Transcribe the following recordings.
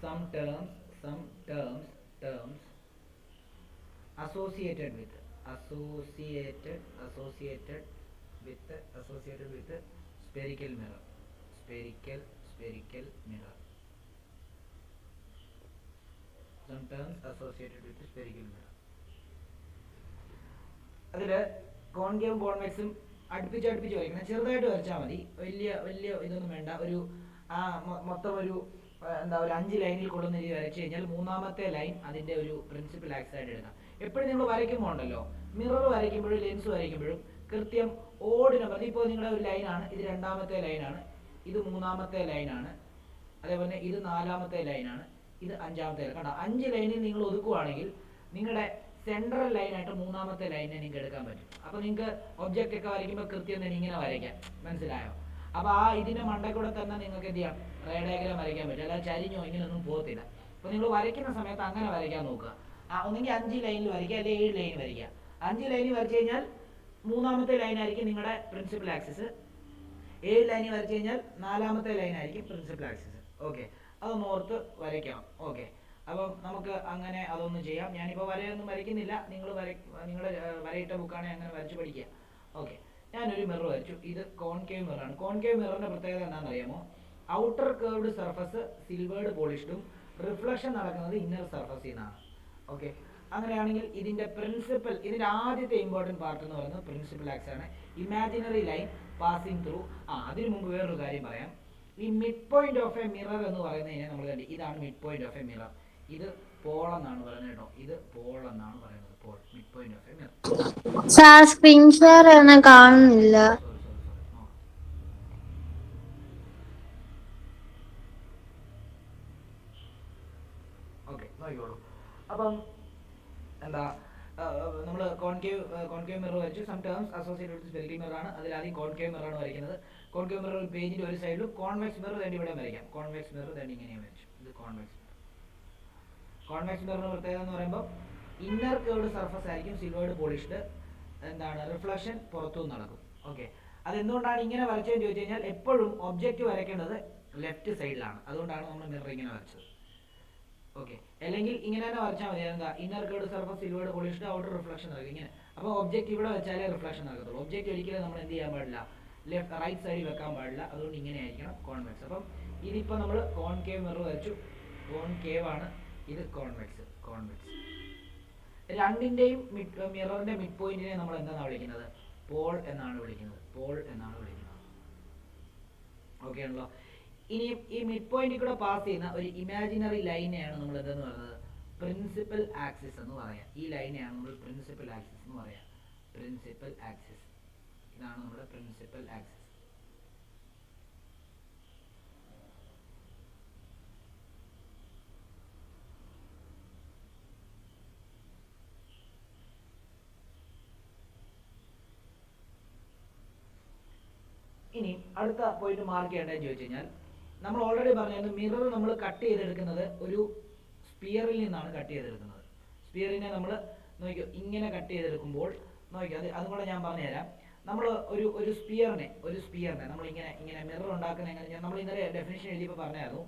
some terms associated with spherical mirror. Spherical mirror. Some terms associated with spherical mirror. അതിൽ കോൺകേവും കോൺവെക്സും അടുപ്പിച്ച് വരയ്ക്കണം. ചെറുതായിട്ട് വരച്ചാൽ മതി, വലിയ ഇതൊന്നും വേണ്ട. ഒരു മൊത്തം ഒരു ഒരു 5 ലൈനിൽ കൊള്ളുന്ന രീതി വരച്ചു കഴിഞ്ഞാൽ മൂന്നാമത്തെ ലൈൻ അതിന്റെ ഒരു പ്രിൻസിപ്പൽ ആക്സിസ് ആയിട്ട് എടുക്കാം. എപ്പോഴും നിങ്ങൾ വരയ്ക്കുമ്പോൾ ഉണ്ടല്ലോ, മിറർ വരയ്ക്കുമ്പോഴും ലെൻസ് വരയ്ക്കുമ്പോഴും കൃത്യം ഓഡ് നമ്പർ. ഇപ്പോൾ നിങ്ങളുടെ ഒരു ലൈനാണ്, ഇത് രണ്ടാമത്തെ ലൈനാണ്, ഇത് മൂന്നാമത്തെ ലൈനാണ്, അതേപോലെ ഇത് നാലാമത്തെ ലൈനാണ്, ഇത് അഞ്ചാമത്തെ ലൈൻ. കണ്ടോ, 5 ലൈനിൽ നിങ്ങൾ ഒതുക്കുവാണെങ്കിൽ നിങ്ങളുടെ സെൻട്രൽ ലൈനായിട്ട് മൂന്നാമത്തെ ലൈനെ നിങ്ങൾക്ക് എടുക്കാൻ പറ്റും. അപ്പോൾ നിങ്ങൾക്ക് ഒബ്ജക്റ്റ് ഒക്കെ വരയ്ക്കുമ്പോൾ കൃത്യം തന്നെ ഇങ്ങനെ വരയ്ക്കാം. മനസ്സിലായോ? അപ്പോൾ ഇതിന്റെ മണ്ടക്കൂടെ തന്നെ നിങ്ങൾക്ക് എന്ത് ചെയ്യാം, റേ ഡയഗ്രാം വരയ്ക്കാൻ പറ്റും. അല്ലാതെ ചരിഞ്ഞോ ഇങ്ങനെയൊന്നും പോകത്തില്ല. അപ്പോൾ നിങ്ങൾ വരയ്ക്കുന്ന സമയത്ത് അങ്ങനെ വരയ്ക്കാൻ നോക്കുക. ഒന്നെങ്കിൽ 5 ലൈനിൽ വരയ്ക്കുക, അല്ലെങ്കിൽ 7 ലൈൻ വരയ്ക്കുക. 5 ലൈനിൽ വരച്ചു കഴിഞ്ഞാൽ മൂന്നാമത്തെ ലൈനായിരിക്കും നിങ്ങളുടെ പ്രിൻസിപ്പൽ ആക്സിസ്. 7 ലൈനിൽ വരച്ചു കഴിഞ്ഞാൽ നാലാമത്തെ ലൈനായിരിക്കും പ്രിൻസിപ്പൽ ആക്സിസ്. ഓക്കെ, അതൊന്ന് ഓർത്ത് വരയ്ക്കാം. ഓക്കെ, അപ്പം നമുക്ക് അങ്ങനെ അതൊന്ന് ചെയ്യാം. ഞാനിപ്പോൾ വരയൊന്നും വരയ്ക്കുന്നില്ല, നിങ്ങളുടെ വരയിട്ട ബുക്കാണെങ്കിൽ അങ്ങനെ വരച്ച് പഠിക്കുക. ഓക്കെ, ഞാനൊരു മിറർ വരച്ചു. ഇത് കോൺകേവ് മിററാണ്. കോൺകേവ് മിററിന്റെ പ്രത്യേകത എന്താണെന്ന് അറിയാമോ? ഔട്ടർ കേർവ്ഡ് സർഫസ് സിൽവേർഡ് പോളിഷ്ഡും റിഫ്ലക്ഷൻ നടക്കുന്നത് ഇന്നർ സർഫസിൽ നിന്നാണ്. ഓക്കെ, അങ്ങനെയാണെങ്കിൽ ഇതിന്റെ ആദ്യത്തെ ഇമ്പോർട്ടൻറ്റ് പാർട്ട് എന്ന് പറയുന്നത് പ്രിൻസിപ്പൽ ആക്സിസ് ആണ്. Imaginary line passing through. അതിനു മുമ്പ് വേറൊരു കാര്യം പറയാം. ഈ mid point of a mirror എന്ന് പറയുന്നത് നമ്മൾ കണ്ടി, ഇതാണ് mid point of a mirror. ഇത് പോൾ എന്നാണ് പറയുന്നത് കേട്ടോ. ഇത് പോൾ എന്നാണ് പറയുന്നത്. Pole, mid point of a mirror. Sir screen share കാണുന്നില്ല. ഓക്കെ, നോക്കിക്കോളൂ. അപ്പം എന്താ, നമ്മൾ കോൺകേവ് മിറർ വരച്ചു. Some terms associated with spherical mirror ആണ്. അതിൽ ആദ്യം കോൺകേവ് മിറർ ആണ് വരയ്ക്കുന്നത്. കോൺകേവ് മിറർ പേജിന്റെ ഒരു സൈഡിലും കോൺവെക്സ് മിറർ തന്നെ ഇവിടെ വരയ്ക്കാം. കോൺവെക്സ് മിറർ തന്നെ ഇങ്ങനെ വരച്ചു. ഇത് കോൺവെക്സ് മിററിന്റെ പ്രത്യേകത എന്ന് പറയുമ്പോൾ ഇന്നർ കേർവ്ഡ് സർഫസ് ആയിരിക്കും സിൽവേർഡ് പോളിഷ്ഡ്. റിഫ്ലക്ഷൻ പുറത്തുനിന്ന് നടക്കും. ഓക്കെ, അതെന്തുകൊണ്ടാണ് ഇങ്ങനെ വരച്ചതെന്ന് ചോദിച്ചു കഴിഞ്ഞാൽ എപ്പോഴും ഒബ്ജക്റ്റ് വരയ്ക്കേണ്ടത് ലെഫ്റ്റ് സൈഡിലാണ്. അതുകൊണ്ടാണ് നമ്മൾ മിറർ ഇങ്ങനെ വരച്ചത്. ഓക്കെ, അല്ലെങ്കിൽ ഇങ്ങനെ തന്നെ വരച്ചാൽ മതി. എന്താ, inner curved surface silvered polished, outer reflection നടക്കും ഇങ്ങനെ. അപ്പോൾ ഒബ്ജക്റ്റ് ഇവിടെ വെച്ചാലേ റിഫ്ലക്ഷൻ നടക്കത്തുള്ളൂ. ഒബ്ജക്റ്റ് ഒരിക്കലും നമ്മൾ എന്ത് ചെയ്യാൻ പാടില്ല, റൈറ്റ് സൈഡിൽ വെക്കാൻ പാടില്ല. അതുകൊണ്ട് ഇങ്ങനെ ആയിരിക്കണം കോൺവെക്സ്. അപ്പം ഇതിപ്പോൾ നമ്മൾ കോൺകേവ് മിറർ വരച്ചു. കോൺകേവ് ആണ്, ഇത് കോൺവെക്സ്. രണ്ടിന്റെയും മിററിന്റെ മിഡ് പോയിന്റിനെ നമ്മൾ എന്താണ് വിളിക്കുന്നത്? പോൾ എന്നാണ് വിളിക്കുന്നത്. ഓക്കെ ആണല്ലോ. ഇനി ഈ മിഡ് പോയിന്റിൽ കൂടെ പാസ് ചെയ്യുന്ന ഒരു ഇമാജിനറി ലൈനെയാണ് നമ്മൾ എന്തെന്ന് പറയുന്നത്? പ്രിൻസിപ്പൽ ആക്സിസ് എന്ന് പറയാം. ഈ ലൈനെയാണ് നമ്മൾ പ്രിൻസിപ്പൽ ആക്സിസ് എന്ന് പറയാം. ഇതാണ് നമ്മുടെ പ്രിൻസിപ്പൽ ആക്സിസ്. ഇനി അടുത്ത പോയിന്റ് മാർക്ക് ചെയ്യേണ്ടതെന്ന് ചോദിച്ചു കഴിഞ്ഞാൽ, നമ്മൾ ഓൾറെഡി പറഞ്ഞായിരുന്നു മിറർ നമ്മൾ കട്ട് ചെയ്തെടുക്കുന്നത് ഒരു സ്പിയറിൽ നിന്നാണ് കട്ട് ചെയ്തെടുക്കുന്നത്. സ്പിയറിനെ നമ്മൾ നോക്കിയോ ഇങ്ങനെ കട്ട് ചെയ്തെടുക്കുമ്പോൾ നോക്കിയോ, അതും കൂടെ ഞാൻ പറഞ്ഞുതരാം. നമ്മൾ ഒരു സ്പിയറിനെ നമ്മൾ ഇങ്ങനെ മിറർ ഉണ്ടാക്കുന്ന എങ്ങനെ നമ്മൾ ഇന്നലെ ഡെഫിനിഷൻ എഴുതിയപ്പോൾ പറഞ്ഞായിരുന്നു.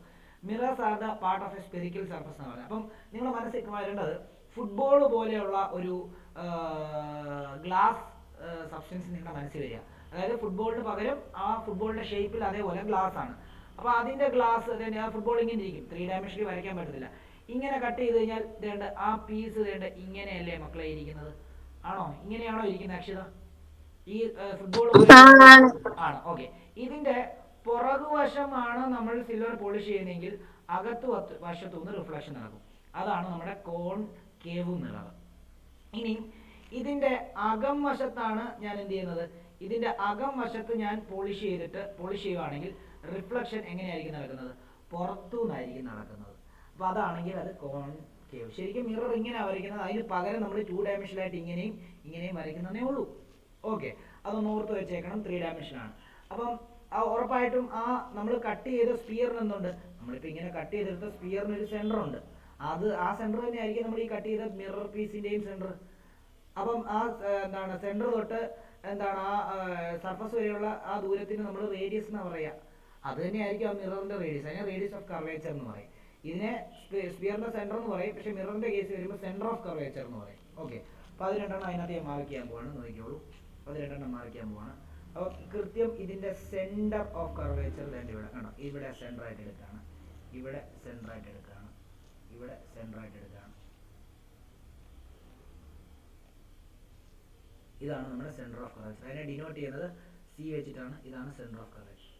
Mirrors are the part of A spherical surface എന്ന് പറഞ്ഞത്. അപ്പം നിങ്ങൾ മനസ്സിൽ വരേണ്ടത് ഫുട്ബോൾ പോലെയുള്ള ഒരു ഗ്ലാസ് സബ്സ്റ്റൻസ് നിങ്ങളുടെ മനസ്സിൽ വരിക. അതായത് ഫുട്ബോളിന് പകരം ആ ഫുട്ബോളിന്റെ ഷേപ്പിൽ അതേപോലെ ഗ്ലാസ് ആണ്. അപ്പോൾ അതിന്റെ ഗ്ലാസ് ഫുട്ബോൾ ഇങ്ങനെ ഇരിക്കും. 3 ഡയമെൻഷനിൽ വരയ്ക്കാൻ പറ്റത്തില്ല. ഇങ്ങനെ കട്ട് ചെയ്ത് കഴിഞ്ഞാൽ ആ പീസ് ഇങ്ങനെയല്ലേ മക്കളെ ഇരിക്കുന്നത്? ആണോ? ഇങ്ങനെയാണോ ഇരിക്കുന്നത് അക്ഷിത? ഈ ഫുട്ബോൾ ആണ്. ഓക്കെ, ഇതിന്റെ പുറകുവശമാണ് നമ്മൾ സിൽവർ പോളിഷ് ചെയ്യുന്നതെങ്കിൽ അകത്ത് വശത്തുനിന്ന് റിഫ്ലക്ഷൻ നടക്കും. അതാണ് നമ്മുടെ കോൺകേവ് മിറർ. ഇനി ഇതിന്റെ അകം വശത്താണ് ഞാൻ എന്ത് ചെയ്യുന്നത്? ഇതിന്റെ അകം വശത്ത് ഞാൻ പോളിഷ് ചെയ്യുവാണെങ്കിൽ റിഫ്ലക്ഷൻ എങ്ങനെയായിരിക്കും നടക്കുന്നത്? പുറത്തുനിന്നായിരിക്കും നടക്കുന്നത്. അപ്പൊ അതാണെങ്കിൽ അത് കോൺകേവ്. ശരിക്കും മിറർ ഇങ്ങനെ വരയ്ക്കുന്നത്. അതിന് പകരം നമ്മൾ 2 ഡയമെൻഷനായിട്ട് ഇങ്ങനെയും വരയ്ക്കുന്നതേ ഉള്ളൂ. ഓക്കെ, അതൊന്ന് ഓർത്ത് വെച്ചേക്കണം. 3 ഡയമെൻഷനാണ്. അപ്പം ഉറപ്പായിട്ടും നമ്മൾ കട്ട് ചെയ്ത സ്പിയറിന് എന്തുണ്ട്? നമ്മളിപ്പോൾ ഇങ്ങനെ കട്ട് ചെയ്തെടുത്ത സ്പിയറിന് ഒരു സെന്റർ ഉണ്ട്. ആ സെന്റർ തന്നെ ആയിരിക്കും നമ്മൾ ഈ കട്ട് ചെയ്ത മിറർ പീസിന്റെയും സെന്റർ. അപ്പം സെന്റർ തൊട്ട് സർഫസ് വരെയുള്ള ആ ദൂരത്തിന് നമ്മൾ റേഡിയസ് എന്ന് പറയാം. അത് തന്നെയായിരിക്കും ആ മിററിന്റെ റേഡിയസ്. അതിനെ റേഡിയസ് ഓഫ് കർവേച്ചർ എന്ന് പറയും. ഇതിനെ സ്പിയറിന്റെ സെന്റർ എന്ന് പറയും, പക്ഷെ മിററിന്റെ കേസ് വരുമ്പോൾ സെന്റർ ഓഫ് കർവേച്ചർ എന്ന് പറയും. ഓക്കെ, അപ്പോൾ അത് രണ്ടെണ്ണം അതിനകത്ത് ഞാൻ മാർക്ക് ചെയ്യാൻ പോവാണ്, നോക്കിക്കോളൂ. അത് രണ്ടെണ്ണം മാർക്ക് ചെയ്യാൻ പോവാണ്. അപ്പോൾ കൃത്യം ഇതിന്റെ സെന്റർ ഓഫ് കർവേച്ചർ തന്നെ ഇവിടെ കണ്ടോ, ഇവിടെ സെന്റർ ആയിട്ട് എടുക്കുകയാണ്, ഇവിടെ സെന്റർ ആയിട്ട് എടുക്കുകയാണ്, ഇവിടെ സെന്റർ ആയിട്ട് എടുക്കുകയാണ്. ഇതാണ് നമ്മുടെ സെന്റർ ഓഫ് കർവേച്ചർ. അതിനെ ഡിനോട്ട് ചെയ്യുന്നത് സി വെച്ചിട്ടാണ്. ഇതാണ് സെന്റർ ഓഫ് കർവേച്ചർ.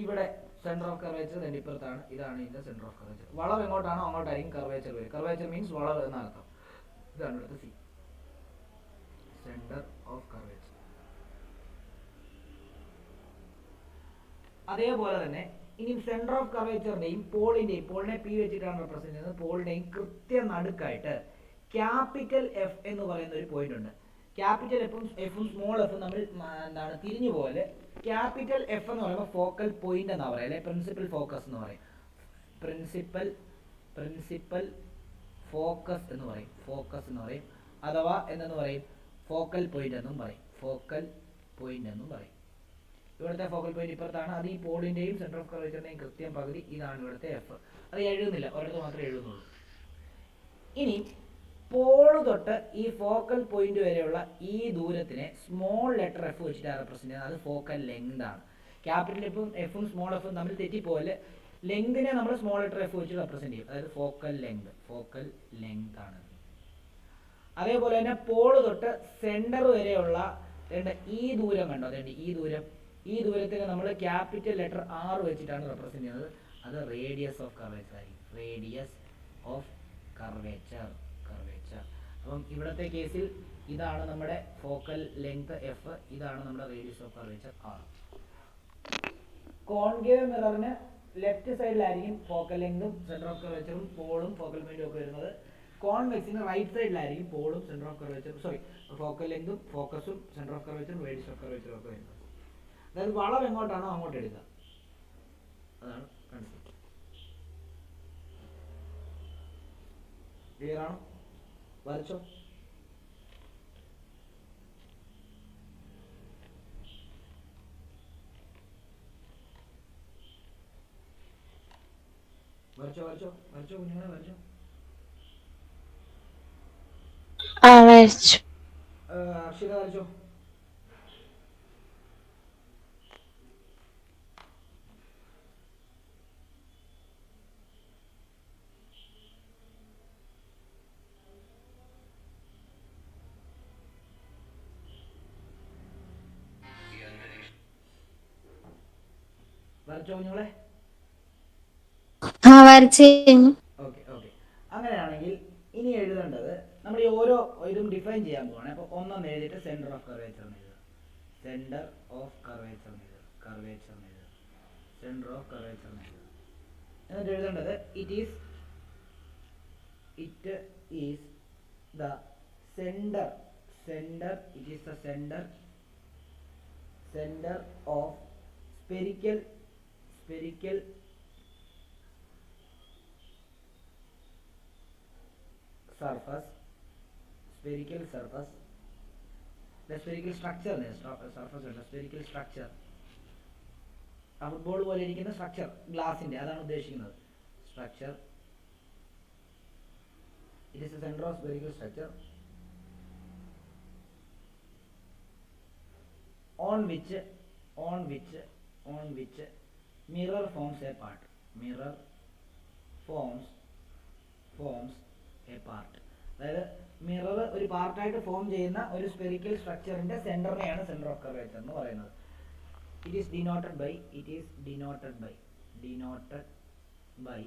ഇവിടെ സെന്റർ ഓഫ് കർവേച്ചർ തന്നെ ഇപ്പുറത്താണ്. ഇതാണ് ഇതിന്റെ സെന്റർ ഓഫ് കർവേച്ചർ. വളവ് എങ്ങോട്ടാണോ അങ്ങോട്ടായിരിക്കും കർവേച്ചർ വരും. കർവേച്ചർ മീൻസ് വളവ് എന്നർത്ഥം. ഇതാണ് ഇവിടുത്തെ സി, സെന്റർ ഓഫ് കർവേച്ചർ. അതേപോലെ തന്നെ ഇനി സെന്റർ ഓഫ് കർവേച്ചറിന്റെയും പോളിനെ പി വെച്ചിട്ടാണ് റെപ്രസെന്റ് ചെയ്യുന്നത്. പോളിന്റെയും കൃത്യ നടുക്കായിട്ട് ക്യാപിറ്റൽ എഫ് എന്ന് പറയുന്ന ഒരു പോയിന്റ് ഉണ്ട്. ക്യാപിറ്റൽ എഫും സ്മോൾ എഫും തമ്മിൽ എന്താണ് തിരിഞ്ഞു പോലെ. ക്യാപിറ്റൽ എഫ് എന്ന് പറയുമ്പോൾ ഫോക്കൽ പോയിന്റ് എന്നാ പറയുക, അല്ലെ പ്രിൻസിപ്പൽ ഫോക്കസ് എന്ന് പറയും. പ്രിൻസിപ്പൽ ഫോക്കസ് എന്ന് പറയും, ഫോക്കസ് എന്ന് പറയും. അഥവാ എന്തെന്ന് പറയും, ഫോക്കൽ പോയിന്റ് എന്നും പറയും, ഫോക്കൽ പോയിന്റ് എന്നും പറയും. ഇവിടുത്തെ ഫോക്കൽ പോയിന്റ് ഇപ്പുറത്താണ്. അത് ഈ പോളിന്റെയും സെന്റർ ഓഫ് കർവേച്ചറിന്റെയും കൃത്യം പകുതി. ഇതാണ് ഇവിടുത്തെ എഫ്. അത് എഴുതുന്നില്ല, ഒരിടത്ത് മാത്രമേ എഴുതുന്നുള്ളൂ. ഇനി പോള് തൊട്ട് ഈ ഫോക്കൽ പോയിന്റ് വരെയുള്ള ഈ ദൂരത്തിനെ സ്മോൾ ലെറ്റർ എഫ് വെച്ചിട്ടാണ് റെപ്രസെന്റ് ചെയ്യുന്നത്. അത് ഫോക്കൽ ലെങ്ത് ആണ്. ക്യാപിറ്റൽ എഫും സ്മോൾ എഫും തമ്മിൽ തെറ്റിപ്പോലെ ലെങ്തിനെ നമ്മൾ സ്മോൾ ലെറ്റർ എഫ് വെച്ച് റെപ്രസെന്റ് ചെയ്യും. അതായത് ഫോക്കൽ ലെങ്ത് ആണ്. അതേപോലെ തന്നെ പോള് തൊട്ട് സെന്റർ വരെയുള്ള ഈ ദൂരം കണ്ടോ, അതുകൊണ്ട് ഈ ദൂരത്തിന് നമ്മൾ ക്യാപിറ്റൽ ലെറ്റർ ആർ വെച്ചിട്ടാണ് റെപ്രസെന്റ് ചെയ്യുന്നത്. അത് റേഡിയസ് ഓഫ് കർവേച്ചർ ആയിരിക്കും, റേഡിയസ് ഓഫ് കർവേച്ചർ. അപ്പം ഇവിടത്തെ കേസിൽ ഇതാണ് നമ്മുടെ ഫോക്കൽ ലെങ്ത് എഫ്, ഇതാണ് നമ്മുടെ radius of curvature R. Concave മിററിന് ലെഫ്റ്റ് സൈഡിലായിരിക്കും ഫോക്കൽ ലെങ്തും സെന്റർ ഓഫ് കർവേച്ചറും പോളും ഫോക്കൽ പോയിന്റും ഒക്കെ വരുന്നത്. കോൺവെക്സിന് റൈറ്റ് സൈഡിലായിരിക്കും പോളും സെന്റർ ഓഫ് കർവേച്ചറും ഫോക്കൽ ലെങ്തും ഫോക്കസും സെന്റർ ഓഫ് കർവേച്ചറും റേഡിയസ് ഓഫ് കർവേച്ചറും ഒക്കെ വരുന്നത്. അതായത് വളവ് എങ്ങോട്ടാണോ അങ്ങോട്ട് എടുക്കുക, അതാണ് കൺസെപ്റ്റ്. ക്ലിയർ ആണോ? വരച്ചോ. കുഞ്ഞുങ്ങളെ വരച്ചോ. വരച്ചു. അർഷിത വരച്ചോ. കുഞ്ഞുങ്ങളെ വരച്ചു. ഓക്കെ. അങ്ങനെയാണെങ്കിൽ ഇനി എഴുതേണ്ടത് നമ്മൾ ഈ ഓരോ ഇതും ഡിഫൈൻ ചെയ്യാൻ പോവാണ്. അപ്പോൾ ഒന്നെന്ന് എഴുതിയിട്ട് സെന്റർ ഓഫ് കർവേച്ചർ എഴുതുക, സെന്റർ ഓഫ് കർവേച്ചർ എഴുതുക, സെന്റർ ഓഫ് കർവേച്ചർ എഴുതുക. എന്നിട്ട് എഴുതേണ്ടത് it is the centre it is the centre of spherical surface, the spherical structure, spherical structure. ആ ഫുട്ബോൾ പോലെ ഇരിക്കുന്ന സ്ട്രക്ചർ ഗ്ലാസിന്റെ, അതാണ് ഉദ്ദേശിക്കുന്നത്. Structure, it is A centre of spherical structure on which mirror forms a part. അതായത് mirror ഒരു പാർട്ടായിട്ട് form ചെയ്യുന്ന ഒരു സ്പെറിക്കൽ സ്ട്രക്ചറിന്റെ സെന്ററിനെയാണ് സെന്റർ ഓഫ് കർവേച്ചർ എന്ന് പറയുന്നത്. It is denoted by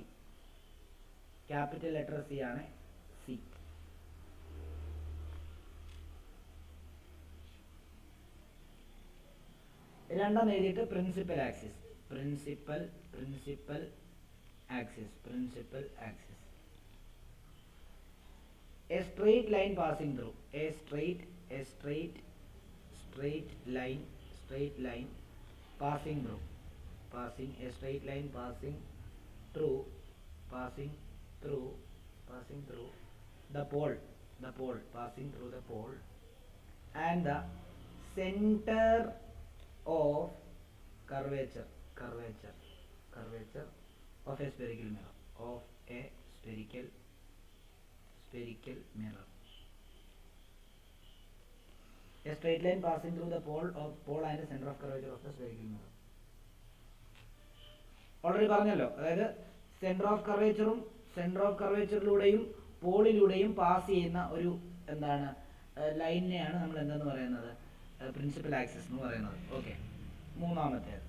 capital letter C ആണ്, സി. രണ്ടാം എഴുതിയിട്ട് principal axis. A straight line passing through. A straight line passing through. A straight line passing through the pole. Passing through the pole and the center of curvature. curvature of a spherical mirror, of a spherical mirror. A straight line passing through the pole and the center of curvature of the spherical mirror. Already പറഞ്ഞല്ലോ, അതായത് centre of കർവേച്ചറിലൂടെയും പോളിലൂടെയും pass ചെയ്യുന്ന ഒരു എന്താണ് ലൈനിനെയാണ് നമ്മൾ എന്തെന്ന് പറയുന്നത്, principal axis എന്ന് പറയുന്നത്. ഓക്കെ, മൂന്നാമത്തേത്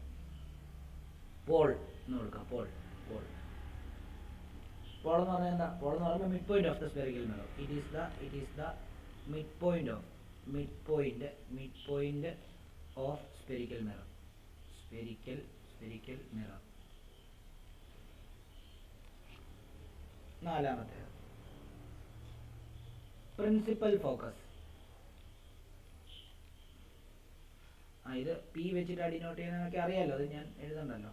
പോൾ എന്ന് കൊടുക്കാം. പോൾ എന്ന് പറഞ്ഞാൽ എന്താ? പോൾ എന്ന് പറയുമ്പോൾ mid point of the spherical mirror. It is the mid point of spherical mirror. നാലാമത്തേത് പ്രിൻസിപ്പൽ ഫോക്കസ്. ഇത് പി വെച്ചിട്ട് ഡിനോട്ട് ചെയ്യുന്നതൊക്കെ അറിയാലോ, അത് ഞാൻ എഴുതണ്ടല്ലോ.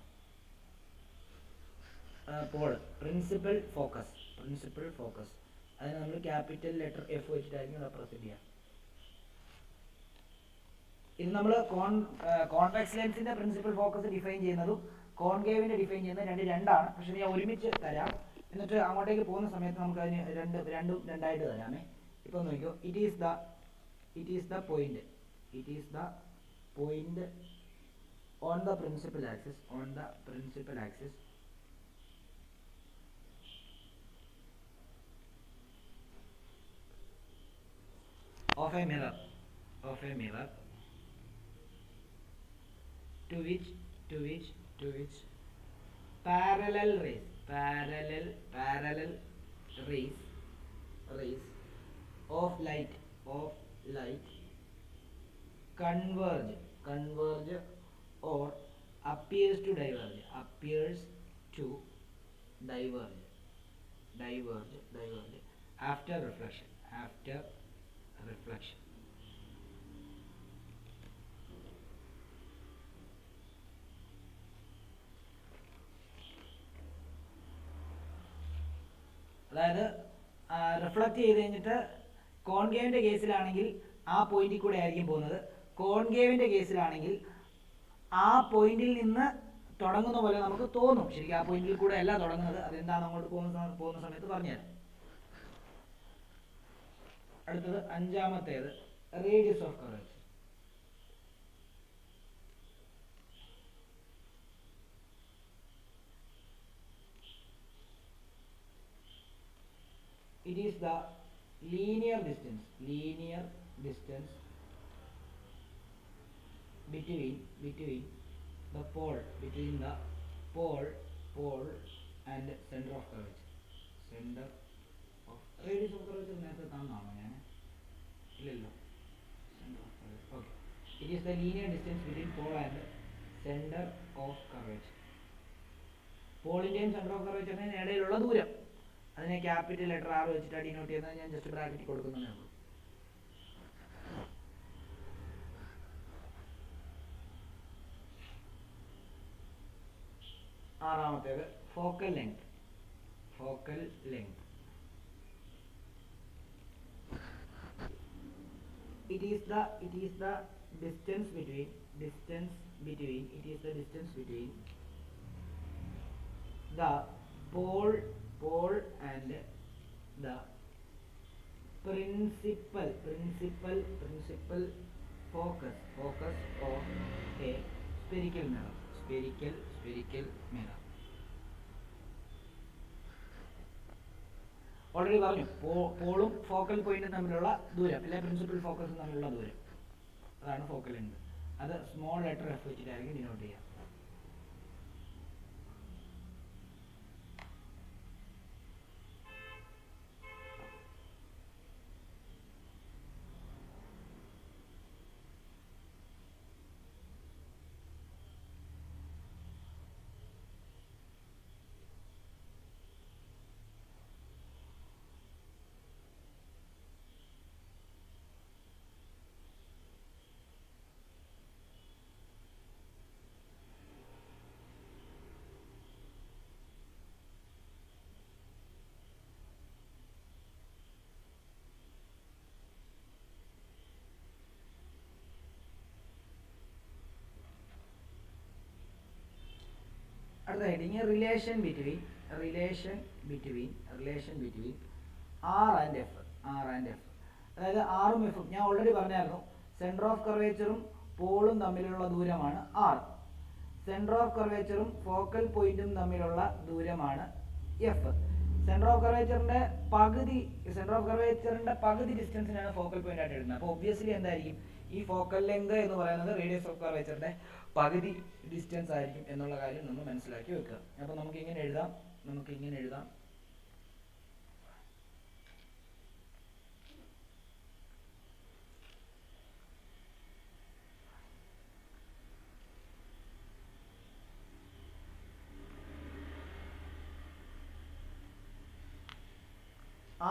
Paul principal focus. അതിന് നമ്മൾ ക്യാപിറ്റൽ ലെറ്റർ എഫ് വെച്ചിട്ടായിരിക്കും റെപ്രസെന്റ് ചെയ്യുക. ഇത് നമ്മൾ കോൺവെക്സ് ലെൻസിന്റെ പ്രിൻസിപ്പൽ ഫോക്കസ് ഡിഫൈൻ ചെയ്യുന്നതും കോൺകേവിന്റെ ഡിഫൈൻ ചെയ്യുന്നത് രണ്ടാണ്. പക്ഷെ ഞാൻ ഒരുമിച്ച് തരാം, എന്നിട്ട് അങ്ങോട്ടേക്ക് പോകുന്ന സമയത്ത് നമുക്ക് അതിന് രണ്ടും രണ്ടായിട്ട് തരാമേ. ഇപ്പൊ നോക്കിയോ, it is the point on the principal axis of a mirror to which parallel rays of light converge or appears to diverge after reflection. അതായത് റിഫ്ലക്റ്റ് ചെയ്ത് കഴിഞ്ഞിട്ട് കോൺകേവിന്റെ കേസിലാണെങ്കിൽ ആ പോയിന്റിൽ കൂടെ ആയിരിക്കും പോകുന്നത്. കോൺകേവിന്റെ കേസിലാണെങ്കിൽ ആ പോയിന്റിൽ നിന്ന് തുടങ്ങുന്ന പോലെ നമുക്ക് തോന്നും. ശരിക്കും ആ പോയിന്റിൽ കൂടെ അല്ല തുടങ്ങുന്നത്, അതെന്താണ് അങ്ങോട്ട് പോകുന്ന സമയത്ത് പറഞ്ഞുതരാം. അടുത്തത് അഞ്ചാമത്തേത് radius of curvature. It is the linear distance between the pole and center of curvature. Radius of curvature നേരത്തെ തന്നാണോ ഞാൻ? ഇല്ലല്ലോ. Okay. It is the linear distance between pole and center of curvature. പോളിന്റെയും സെന്റർ ഓഫ് കർവേച്ചറിന്റെയും ഇടയിലുള്ള ദൂരം, അതിനെ capital letter R വെച്ചിട്ട് denote ചെയ്യുന്നത് ഞാൻ ജസ്റ്റ് ബ്രാക്കറ്റിൽ കൊടുക്കുന്നതേ ഉള്ളൂ. ആറാമത്തേത് focal length. It is the distance between the pole and the principal focus of a spherical mirror. Already പറഞ്ഞു, പോളും ഫോക്കൽ പോയിന്റും തമ്മിലുള്ള ദൂരം അല്ലെ പ്രിൻസിപ്പൽ ഫോക്കസും തമ്മിലുള്ള ദൂരം, അതാണ് ഫോക്കൽ ലെങ്ത്. അത് സ്മോൾ ലെറ്റർ എഫ് വെച്ചിട്ടായിരിക്കും ഡിനോട്ട് ചെയ്യുക. അടുത്ത heading relation between R and F. അതായത് ആറും എഫും ഞാൻ ഓൾറെഡി പറഞ്ഞായിരുന്നു. സെൻറ്റർ ഓഫ് കർവേച്ചറും പോളും തമ്മിലുള്ള ദൂരമാണ് ആർ. സെൻറ്റർ ഓഫ് കർവേച്ചറും ഫോക്കൽ പോയിന്റും തമ്മിലുള്ള ദൂരമാണ് എഫ്. സെൻറ്റർ ഓഫ് കർവേച്ചറിന്റെ പകുതി ഡിസ്റ്റൻസിനാണ് ഫോക്കൽ പോയിന്റ് ആയിട്ട് എടുക്കുന്നത്. അപ്പോൾ ഒബ്വിയസ്ലി എന്തായിരിക്കും, ഈ ഫോക്കൽ ലെങ്ത് എന്ന് പറയുന്നത് റേഡിയസ് ഓഫ് കർവേച്ചറിന്റെ പകുതി ഡിസ്റ്റൻസ് ആയിരിക്കും എന്നുള്ള കാര്യം നമ്മൾ മനസ്സിലാക്കി വെക്കുക. അപ്പോൾ നമുക്ക് ഇങ്ങനെ എഴുതാം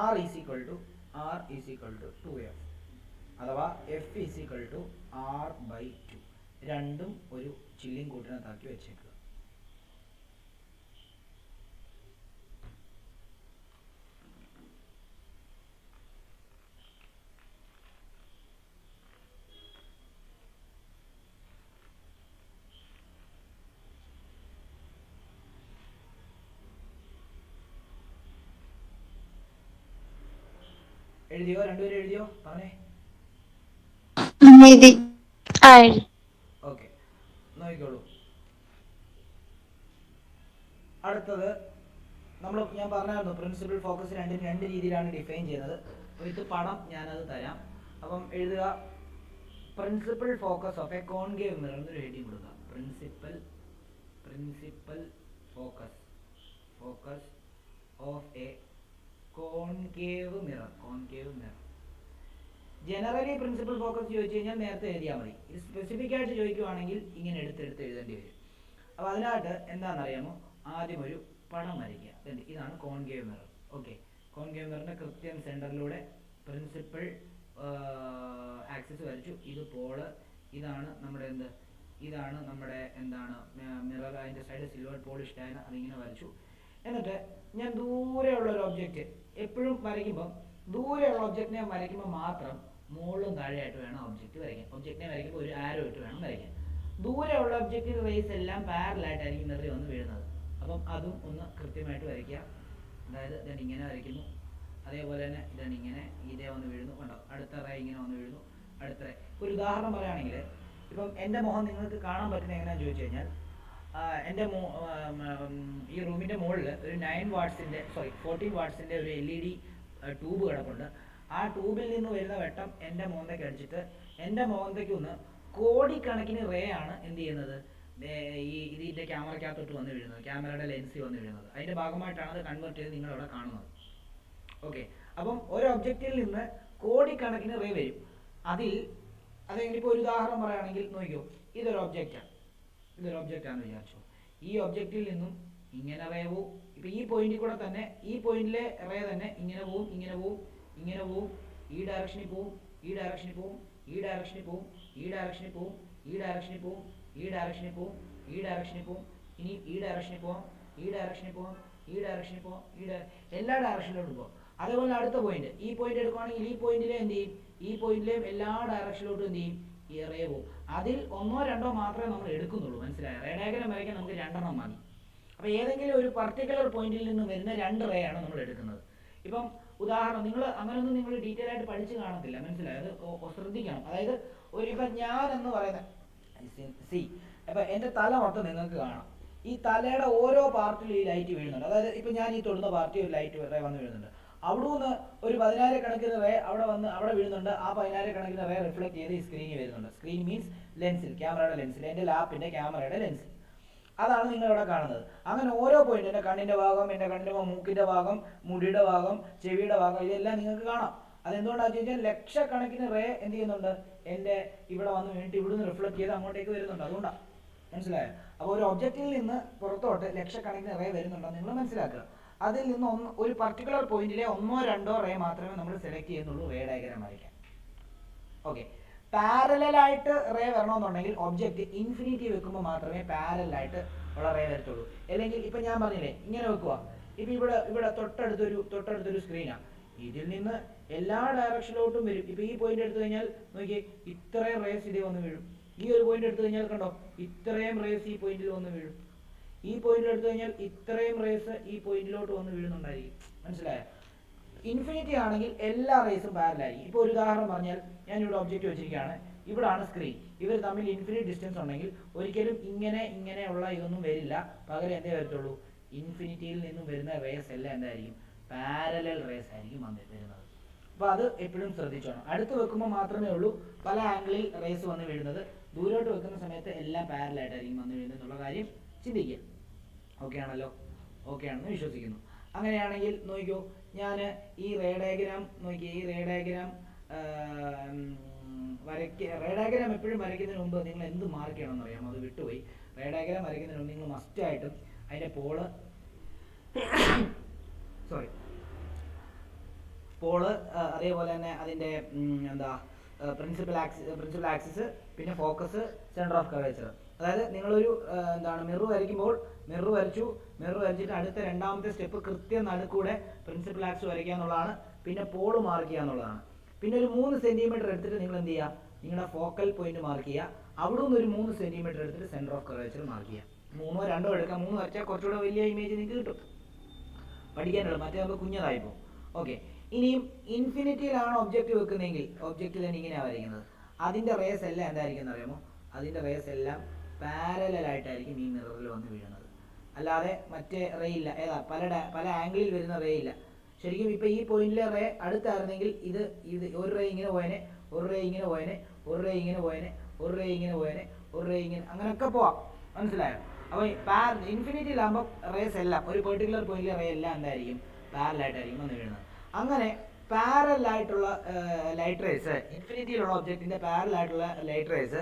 R is equal to 2f അഥവാ F is equal to R/2. രണ്ടും ഒരു ചില്ലിങ് കൂട്ടിനകത്താക്കി വെച്ചേക്കുക. എഴുതിയോ? രണ്ടുപേരും എഴുതിയോ? പറഞ്ഞേ. എഴുതി. ഓക്കെ, നോക്കിക്കോളൂ. അടുത്തത് ഞാൻ പറഞ്ഞായിരുന്നു പ്രിൻസിപ്പൽ ഫോക്കസ് രണ്ട് രീതിയിലാണ് ഡിഫൈൻ ചെയ്യുന്നത്. വിത്ത് പടം ഞാനത് തരാം. അപ്പം എഴുതുക, principal focus of a concave mirror എന്നൊരു ഹെഡിങ് കൊടുക്കുക. Principal focus of a concave mirror. Generally principal focus ചോദിച്ചു കഴിഞ്ഞാൽ നേരത്തെ എഴുതിയാൽ മതി. ഇത് സ്പെസിഫിക് ആയിട്ട് ചോദിക്കുവാണെങ്കിൽ ഇങ്ങനെ എടുത്ത് എഴുതേണ്ടി വരും. അപ്പോൾ അതിനായിട്ട് എന്താണെന്നറിയാമോ, ആദ്യം ഒരു പടം വരയ്ക്കുക. ഇതാണ് കോൺകേവ് മിറർ. ഓക്കെ, കോൺകേവ് മിററിന്റെ കൃത്യം സെന്ററിലൂടെ പ്രിൻസിപ്പൽ ആക്സിസ് വരച്ചു. ഇത് പോള്, ഇതാണ് നമ്മുടെ മിറർ. അതിന്റെ സൈഡ് സിൽവർ പോളിഷ്ഡ് ആണ്, അതിങ്ങനെ വരച്ചു. എന്നിട്ട് ഞാൻ ദൂരെയുള്ള ഒരു ഒബ്ജക്റ്റ് എപ്പോഴും വരയ്ക്കുമ്പോൾ, ദൂരെയുള്ള ഒബ്ജക്റ്റിനെ വരയ്ക്കുമ്പോൾ മാത്രം മുകളിലും താഴെയായിട്ട് വേണം ഒബ്ജക്റ്റ് വരയ്ക്കാൻ. ഒബ്ജക്റ്റിനെ വരയ്ക്കുമ്പോൾ ഒരു ആരോ ഇട്ട് വേണം വരയ്ക്കാൻ. ദൂരെയുള്ള ഒബ്ജക്റ്റിന്റെ റേസ് എല്ലാം പാരലായിട്ടായിരിക്കും മിററിൽ വന്ന് വീഴുന്നത്. അപ്പം അതും ഒന്ന് കൃത്യമായിട്ട് വരയ്ക്കുക. അതായത് ഇതാണ് ഇങ്ങനെ വരയ്ക്കുന്നു, അതേപോലെ തന്നെ ഇതാണ് ഇങ്ങനെ ഇതേ വന്ന് വീഴുന്നു. കണ്ടോ, അടുത്ത റേ ഇങ്ങനെ വന്ന് വീഴുന്നു, അടുത്ത റേ. ഒരു ഉദാഹരണം പറയുകയാണെങ്കിൽ, ഇപ്പം എൻ്റെ മുഖം നിങ്ങൾക്ക് കാണാൻ പറ്റുന്നത് എങ്ങനെയാണെന്ന് ചോദിച്ചു കഴിഞ്ഞാൽ, എൻ്റെ ഈ റൂമിൻ്റെ മുകളിൽ ഒരു 14 വാട്ട്സിൻ്റെ ഒരു LED ട്യൂബ് കിടപ്പുണ്ട്. ആ ട്യൂബിൽ നിന്ന് വരുന്ന വെട്ടം എൻ്റെ മോന്തയ്ക്ക് അടിച്ചിട്ട് എൻ്റെ മോന്തയ്ക്ക് ഒന്ന് കോടിക്കണക്കിന് റേ ആണ് എന്ത് ചെയ്യുന്നത്, ഇതിൻ്റെ ക്യാമറയ്ക്കകത്തോട്ട് വന്ന് വീഴുന്നത്, ക്യാമറയുടെ ലെൻസിൽ വന്ന് വീഴുന്നത്. അതിൻ്റെ ഭാഗമായിട്ടാണ് അത് കൺവേർട്ട് ചെയ്ത് നിങ്ങളവിടെ കാണുന്നത്. ഓക്കെ, അപ്പം ഒരു ഒബ്ജക്റ്റിൽ നിന്ന് കോടിക്കണക്കിന് റേ വരും. അതെങ്കിലിപ്പോൾ ഒരു ഉദാഹരണം പറയുകയാണെങ്കിൽ നോക്കിയോ, ഇതൊരു ഒബ്ജക്റ്റാണെന്ന് വിചാരിച്ചു. ഈ ഒബ്ജക്റ്റിൽ നിന്നും ഇങ്ങനെ റേ പോവും. ഇപ്പം ഈ പോയിന്റിൽ കൂടെ തന്നെ, ഈ പോയിന്റിലെ റേ തന്നെ ഇങ്ങനെ പോവും, ഈ ഡയറക്ഷനിൽ പോവും, ഈ ഡയറക്ഷനിൽ പോവും, ഈ ഡയറക്ഷനിൽ പോവും, ഈ ഡയറക്ഷനിൽ പോവും, ഈ ഡയറക്ഷനിൽ പോവും, ഈ ഡയറക്ഷനിൽ പോവും, ഈ ഡയറക്ഷനിൽ പോവും, ഇനി ഈ ഡയറക്ഷനിൽ പോവാം, ഈ ഡയറക്ഷനിൽ പോവാം, ഈ ഡയറക്ഷനിൽ പോവാം, എല്ലാ ഡയറക്ഷനിലോട്ടും പോവാം. അതേപോലെ അടുത്ത പോയിന്റ്, ഈ പോയിന്റ് എടുക്കുകയാണെങ്കിൽ ഈ പോയിന്റിലെ എന്ത് ചെയ്യും, ഈ പോയിന്റിലെയും എല്ലാ ഡയറക്ഷനിലോട്ടും എന്ത് ചെയ്യും, ഈ റേ പോവും. അതിൽ ഒന്നോ രണ്ടോ മാത്രമേ നമ്മൾ എടുക്കുന്നുള്ളൂ. മനസ്സിലായോ? റേ ഡയഗ്രം വരയ്ക്കാൻ നമുക്ക് 2 എണ്ണം മതി. അപ്പോൾ ഏതെങ്കിലും ഒരു പർട്ടിക്കുലർ പോയിന്റിൽ നിന്ന് വരുന്ന 2 റേ ആണ് നമ്മൾ എടുക്കുന്നത്. ഇപ്പം ഉദാഹരണം, അങ്ങനെയൊന്നും നിങ്ങൾ ഡീറ്റെയിൽ ആയിട്ട് പഠിച്ച് കാണത്തില്ല. മനസ്സിലായത്? ശ്രദ്ധിക്കണം. അതായത് ഇപ്പം ഞാൻ എന്ന് പറയുന്ന അപ്പം എൻ്റെ തല മൊത്തം നിങ്ങൾക്ക് കാണാം. ഈ തലയുടെ ഓരോ പാർട്ടിലും ഈ ലൈറ്റ് വീഴുന്നുണ്ട്. അതായത് ഇപ്പം ഞാൻ ഈ തൊടുന്ന പാർട്ടി ഒരു ലൈറ്റ് റേ വന്ന് വീഴുന്നുണ്ട്. അവിടെ നിന്ന് ഒരു 10,000 കണക്കിന് റേ അവിടെ വീഴുന്നുണ്ട്. ആ 10,000 കണക്കിന് റേ റിഫ്ലക്ട് ചെയ്ത് ഈ സ്ക്രീനിൽ വരുന്നുണ്ട്. സ്ക്രീൻ മീൻസ് ലെൻസിൽ, ക്യാമറയുടെ ലെൻസിൽ, എൻ്റെ ലാപ്പിൻ്റെ ക്യാമറയുടെ ലെൻസിൽ. അതാണ് നിങ്ങളിവിടെ കാണുന്നത്. അങ്ങനെ ഓരോ പോയിന്റ്, എൻ്റെ കണ്ണിൻ്റെ ഭാഗം, മൂക്കിൻ്റെ ഭാഗം, മുടിയുടെ ഭാഗം, ചെവിയുടെ ഭാഗം, ഇതെല്ലാം നിങ്ങൾക്ക് കാണാം. അതെന്തുകൊണ്ടാണെന്ന് ചോദിച്ചാൽ ലക്ഷക്കണക്കിന് റേ എന്ത് ചെയ്യുന്നുണ്ട്, എൻ്റെ ഇവിടെ വന്ന് വീണിട്ട് ഇവിടുന്ന് റിഫ്ലക്ട് ചെയ്ത് അങ്ങോട്ടേക്ക് വരുന്നുണ്ട്. അതുകൊണ്ടാണ്. മനസ്സിലായോ? അപ്പോൾ ഒരു ഒബ്ജക്റ്റിൽ നിന്ന് പുറത്തോട്ട് ലക്ഷക്കണക്കിന് റേ വരുന്നുണ്ടെന്ന് നിങ്ങൾ മനസ്സിലാക്കുക. അതിൽ നിന്ന് ഒരു പർട്ടിക്കുലർ പോയിന്റിലെ 1-2 റേ മാത്രമേ നമ്മൾ സെലക്ട് ചെയ്യുന്നുള്ളൂ റേ ഡയഗ്രാം വരയ്ക്കാൻ. ഓക്കെ, പാരലായിട്ട് റേ വരണമെന്നുണ്ടെങ്കിൽ ഒബ്ജക്റ്റ് ഇൻഫിനിറ്റി വെക്കുമ്പോൾ മാത്രമേ പാരലായിട്ട് ഉള്ള റേ വരത്തുള്ളൂ. അല്ലെങ്കിൽ ഇപ്പം ഞാൻ പറഞ്ഞില്ലേ, ഇങ്ങനെ വെക്കുക. ഇപ്പം ഇവിടെ തൊട്ടടുത്തൊരു സ്ക്രീനാണ്. ഇതിൽ നിന്ന് എല്ലാ ഡയറക്ഷനിലോട്ടും വരും. ഇപ്പം ഈ പോയിന്റ് എടുത്തു കഴിഞ്ഞാൽ നോക്കിയേ, ഇത്രയും റേസ് ഇതേ വന്ന് വീഴും. ഈ ഒരു പോയിന്റ് എടുത്തു കഴിഞ്ഞാൽ കണ്ടോ, ഇത്രയും റേസ് ഈ പോയിന്റിൽ വന്ന് വീഴും. ഈ പോയിന്റിൽ എടുത്തു കഴിഞ്ഞാൽ ഇത്രയും റേസ് ഈ പോയിന്റിലോട്ട് വന്ന് വീഴുന്നുണ്ടായിരിക്കും. മനസ്സിലായോ? ഇൻഫിനിറ്റി ആണെങ്കിൽ എല്ലാ റേസും പാരലായിരിക്കും. ഇപ്പോൾ ഒരു ഉദാഹരണം പറഞ്ഞാൽ, ഞാൻ ഇവിടെ ഒബ്ജക്റ്റ് വെച്ചിരിക്കുകയാണ്, ഇവിടാണ് സ്ക്രീൻ, ഇവർ തമ്മിൽ ഇൻഫിനിറ്റ് ഡിസ്റ്റൻസ് ഉണ്ടെങ്കിൽ ഒരിക്കലും ഇങ്ങനെയുള്ള ഇതൊന്നും വരില്ല. പകരം എന്തേ വരത്തുള്ളൂ, ഇൻഫിനിറ്റിയിൽ നിന്നും വരുന്ന റേസ് എല്ലാം എന്തായിരിക്കും, പാരലൽ റേസ് ആയിരിക്കും വരുന്നത്. അപ്പോൾ അത് എപ്പോഴും ശ്രദ്ധിച്ചോണം. അടുത്ത് വെക്കുമ്പോൾ മാത്രമേ ഉള്ളൂ പല ആംഗിളിൽ റേസ് വന്ന് വീഴുന്നത്. ദൂരോട്ട് വെക്കുന്ന സമയത്ത് എല്ലാം പാരലായിട്ടായിരിക്കും വന്ന് വീഴുന്നത് എന്നുള്ള കാര്യം ചിന്തിക്കുക. ഓക്കെ ആണല്ലോ? ഓക്കെ ആണെന്ന് വിശ്വസിക്കുന്നു. അങ്ങനെയാണെങ്കിൽ നോക്കിക്കോ, ഞാൻ ഈ റേ ഡയഗ്രാം നോക്കി, ഈ റേ ഡയഗ്രാം റേ ഡയഗ്രാം എപ്പോഴും വരയ്ക്കുന്നതിന് മുമ്പ് നിങ്ങൾ എന്ത് മാർക്ക് ചെയ്യണമെന്ന് അറിയാമോ? അത് വിട്ടുപോയി. റേ ഡയഗ്രാം വരയ്ക്കുന്നതിന് മുമ്പ് നിങ്ങൾ മസ്റ്റായിട്ടും അതിൻ്റെ പോള് അതേപോലെ തന്നെ അതിൻ്റെ പ്രിൻസിപ്പൽ ആക്സിസ്, പിന്നെ ഫോക്കസ്, സെൻറ്റർ ഓഫ് കർവേച്ചർ. അതായത് നിങ്ങളൊരു മിറർ വരയ്ക്കുമ്പോൾ മിറർ വരച്ചിട്ട് അടുത്ത രണ്ടാമത്തെ സ്റ്റെപ്പ് കൃത്യം നടുക്കൂടെ പ്രിൻസിപ്പൽ ആക്സിസ് വരയ്ക്കുക എന്നുള്ളതാണ്. പിന്നെ പോള് മാർക്ക് ചെയ്യുക എന്നുള്ളതാണ്. പിന്നെ ഒരു 3 സെൻറ്റിമീറ്റർ എടുത്തിട്ട് നിങ്ങൾ എന്ത് ചെയ്യുക, നിങ്ങളുടെ ഫോക്കൽ പോയിന്റ് മാർക്ക് ചെയ്യുക. അവിടെ നിന്ന് ഒരു 3 സെൻറ്റിമീറ്റർ എടുത്തിട്ട് സെൻറ്റർ ഓഫ് കർവേച്ചർ മാർക്ക് ചെയ്യുക. 3 or 2 എടുക്കാം. 3 വരച്ചാൽ കുറച്ചുകൂടെ വലിയ ഇമേജ് നിങ്ങൾക്ക് കിട്ടും, പഠിക്കാനുള്ളത്. മറ്റേ നമുക്ക് കുഞ്ഞതായി പോകും. ഓക്കെ. ഇനിയും ഇൻഫിനിറ്റിയിലാണ് ഒബ്ജക്റ്റ് വെക്കുന്നതെങ്കിൽ ഒബ്ജക്റ്റ് തന്നെ ഇങ്ങനെയാണ് വരയ്ക്കുന്നത്. അതിൻ്റെ റേസ് എല്ലാം എന്തായിരിക്കും അറിയാമോ? അതിൻ്റെ റേസ് എല്ലാം പാരലായിട്ടായിരിക്കും ഈ മിററിൽ വന്ന് വീഴുന്നത്. അല്ലാതെ മറ്റേ റേ ഇല്ല. ഏതാ പല ആംഗിളിൽ വരുന്ന റേ ഇല്ല. ശരിക്കും ഇപ്പോൾ ഈ പോയിന്റിലെ റേ അടുത്തായിരുന്നെങ്കിൽ ഇത് ഒരു റേ ഇങ്ങനെ പോയനെ, ഒരു റേ ഇങ്ങനെ പോയനെ, ഒരു റേ ഇങ്ങനെ പോയനെ, ഒരു റേ ഇങ്ങനെ പോയനെ, ഒരു റേ ഇങ്ങനെ, അങ്ങനെയൊക്കെ പോവാം. മനസ്സിലായോ? അപ്പോൾ ഇൻഫിനിറ്റിയിലാകുമ്പോൾ റേസ് എല്ലാം ഒരു പെർട്ടിക്കുലർ പോയിന്റിലെ റേ എല്ലാം എന്തായിരിക്കും, പാരലായിട്ടായിരിക്കും വന്ന് വീഴുന്നത്. അങ്ങനെ പാരലായിട്ടുള്ള ലൈറ്റ് റേസ്, ഇൻഫിനിറ്റിയിലുള്ള ഒബ്ജക്റ്റിൻ്റെ പാരലായിട്ടുള്ള ലൈറ്റ് റേസ്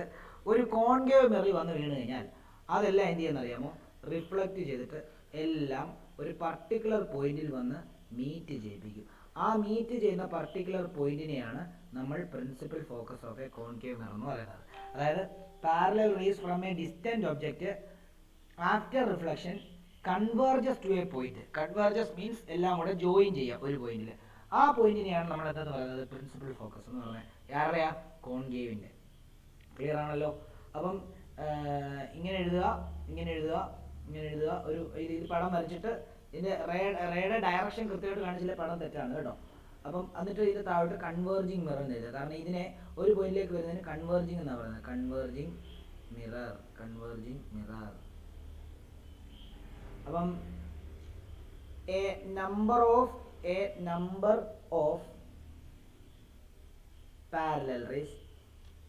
ഒരു കോൺകേവ് മിററിൽ വന്ന് വീണ് കഴിഞ്ഞാൽ അതെല്ലാം എന്ത് ചെയ്യുന്നറിയാമോ? റിഫ്ലക്റ്റ് ചെയ്തിട്ട് എല്ലാം ഒരു പർട്ടിക്കുലർ പോയിന്റിൽ വന്ന് മീറ്റ് ചെയ്യിപ്പിക്കും. ആ മീറ്റ് ചെയ്യുന്ന പർട്ടിക്കുലർ പോയിന്റിനെയാണ് നമ്മൾ principal focus of a concave mirror എന്ന് പറയുന്നത്. അതായത് parallel rays from a distant object after reflection converges to a point. Converges means എല്ലാം കൂടെ ജോയിൻ ചെയ്യുക ഒരു പോയിന്റിൽ. ആ പോയിന്റിനെയാണ് നമ്മൾ എന്താന്ന് പറയുന്നത്, പ്രിൻസിപ്പൽ ഫോക്കസ് എന്ന് പറയുന്നത്. ആരുടെയാ? കോൺകേവിൻ്റെ. ക്ലിയർ ആണല്ലോ? അപ്പം ഇങ്ങനെ എഴുതുക ഒരു ഇത് പടം വരച്ചിട്ട് ഇതിൻ്റെ റേയുടെ ഡയറക്ഷൻ കൃത്യമായിട്ട് കാണിച്ചില്ല, പടം തെറ്റാണ് കേട്ടോ. അപ്പം എന്നിട്ട് ഇതിൻ്റെ താഴോട്ട് കൺവേർജിങ് മിറർ എന്ന് എഴുതുക. കാരണം ഇതിനെ ഒരു പോയിന്റിലേക്ക് വരുന്നതിന് കൺവേർജിങ് എന്നാണ് പറയുന്നത്. Converging mirror. അപ്പം a number of parallel rays,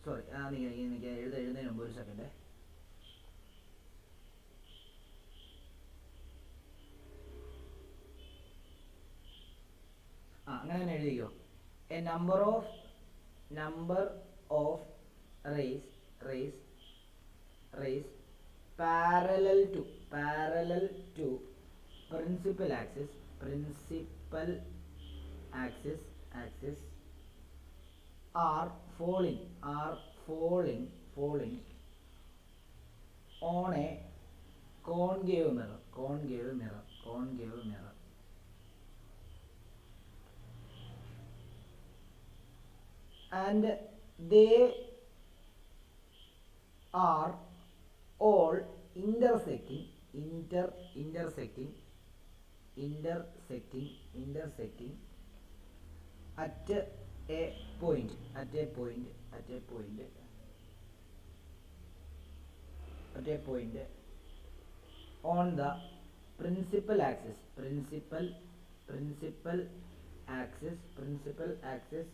sorry എനിക്ക് എഴുതുന്നതിന് മുമ്പ് ഒരു സെക്കൻഡ്. അങ്ങനെ തന്നെ എഴുതിക്കോ. A number of rays parallel to principal axis are falling on a concave mirror and they are all intersecting at a point on the principal axis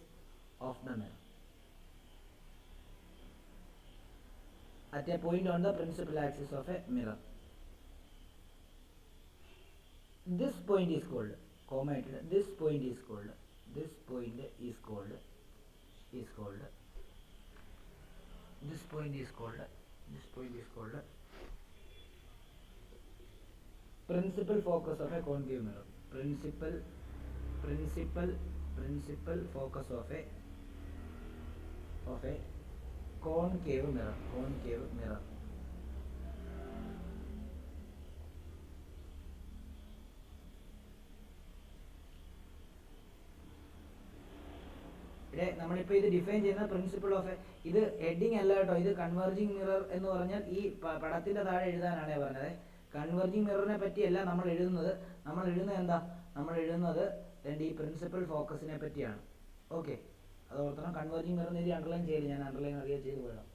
of the mirror. At a point on the principal axis of a mirror. This point is called, this point is called principal focus of a concave mirror. Principal focus of a concave mirror. നമ്മളിപ്പോൾ ഇത് define ചെയ്യുന്ന principle of ഇത് heading അല്ല കേട്ടോ. ഇത് converging mirror എന്ന് പറഞ്ഞാൽ ഈ പടത്തിന്റെ താഴെ എഴുതാനാണ് പറഞ്ഞത്. കൺവെർജിങ് മിററിനെ പറ്റിയല്ല നമ്മൾ എഴുതുന്നത്. നമ്മൾ എഴുതുന്നത് എന്താ? നമ്മൾ എഴുതുന്നത് ഈ പ്രിൻസിപ്പൽ ഫോക്കസിനെ പറ്റിയാണ്. ഓക്കെ, അത് ഓർത്തണം. കൺവെർജിങ് മിറർ എഴുതി അണ്ടർലൈൻ ചെയ്ത് ഞാൻ അണ്ടർലൈൻ അറിയാൻ ചെയ്ത് പോയതാണ്.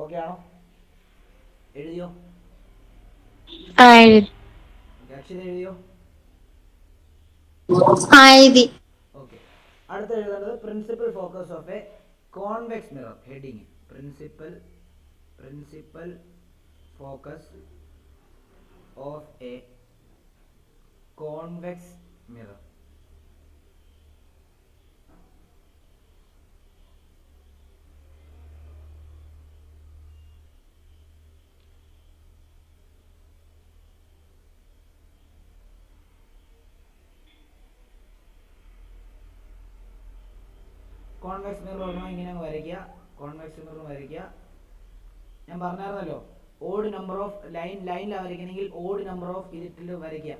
ഓക്കെ ആണോ? എഴുതിയോ? അക്ഷര എഴുതിയോ? ഓക്കെ, അടുത്ത എഴുതേണ്ടത് principal focus of a convex mirror. Heading principal focus of a convex mirror. Convex mirror പറഞ്ഞാൽ ഇങ്ങനെ വരയ്ക്കുക. കോൺവെക്സ് മിറർ വരയ്ക്കുക. ഞാൻ പറഞ്ഞായിരുന്നല്ലോ, ഓഡ് നമ്പർ ഓഫ് ലൈനിലാണ് വരയ്ക്കുന്നെങ്കിൽ ഓഡ് നമ്പർ ഓഫ് ഇതിൽ വരയ്ക്കുക.